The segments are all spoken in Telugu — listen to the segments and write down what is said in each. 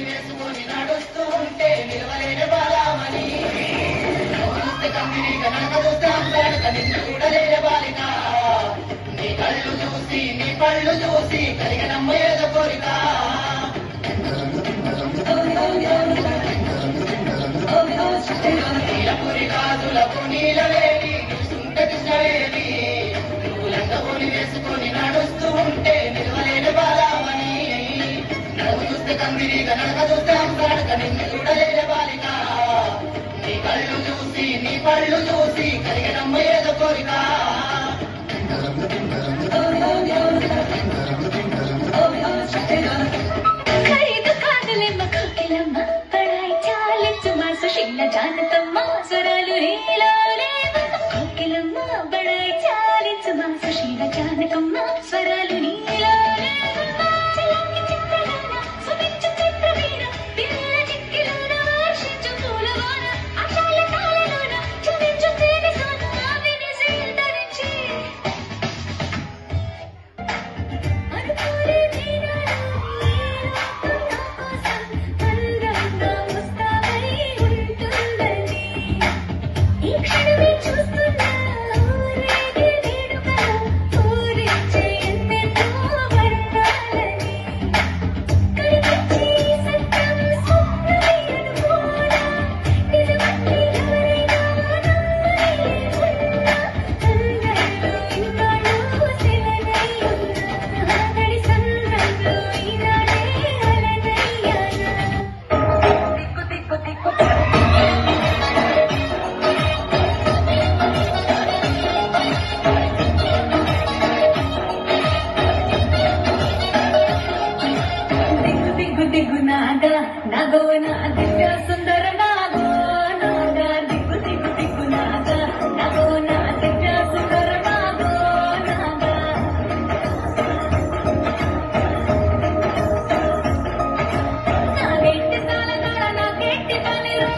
వేసుకొని నడుస్తూ ఉంటే నిలవలేని బాలామణి కంపెనీ కనుక చూడలేని బాలిక నీ కళ్ళు చూసి నీ పళ్ళు చూసి కలిగినమ్మ ఏదో కోరిక నీలపురి గాజులకు నీలవేడి చూస్తుంటే కృష్ణవేణి నువ్వు లంగబోని వేసుకొని నడుస్తూ ఉంటే నిలవలేని బాలామణి నడుము చూస్తే కందిరిగా నడక చూస్తే అంశాడక నిన్ను చూడలేని బాలిక నీ కళ్ళు చూసి నీ పళ్ళు చూసి కలిగినమ్మ ఏదో కోరిక जानतम्म स्वरालु नीलोले कोकिलम्म बड़ाई चालिंचुमा सुशील जानकम्म स्वरालु नीलोले चलंगी चित्रगान सुमिंचु चित्रवीण पिల్ల चिक्किलोన వర్షించు పూలవాన ఆశాల తాళలోన చురించు తేనె సోన వినిసి ధరించి అనుకోలే తీరాలు నాగోన దివ్య సుందర నాగో నాగా దిక్కు దిక్కు దిక్కు నాగా నాగోన దివ్య సుందర నాగో నాగా నాగెట్టి సాలగాడ నాకెట్టి పనిరో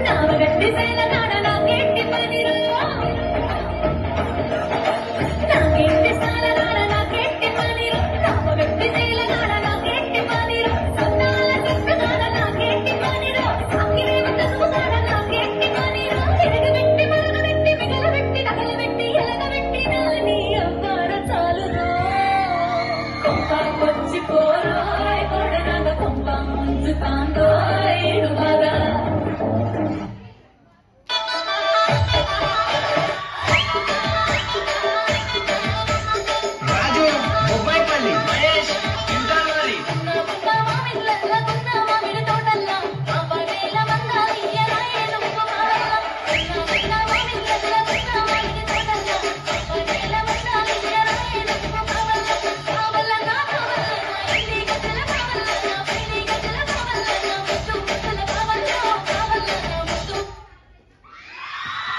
నావగట్టి సేన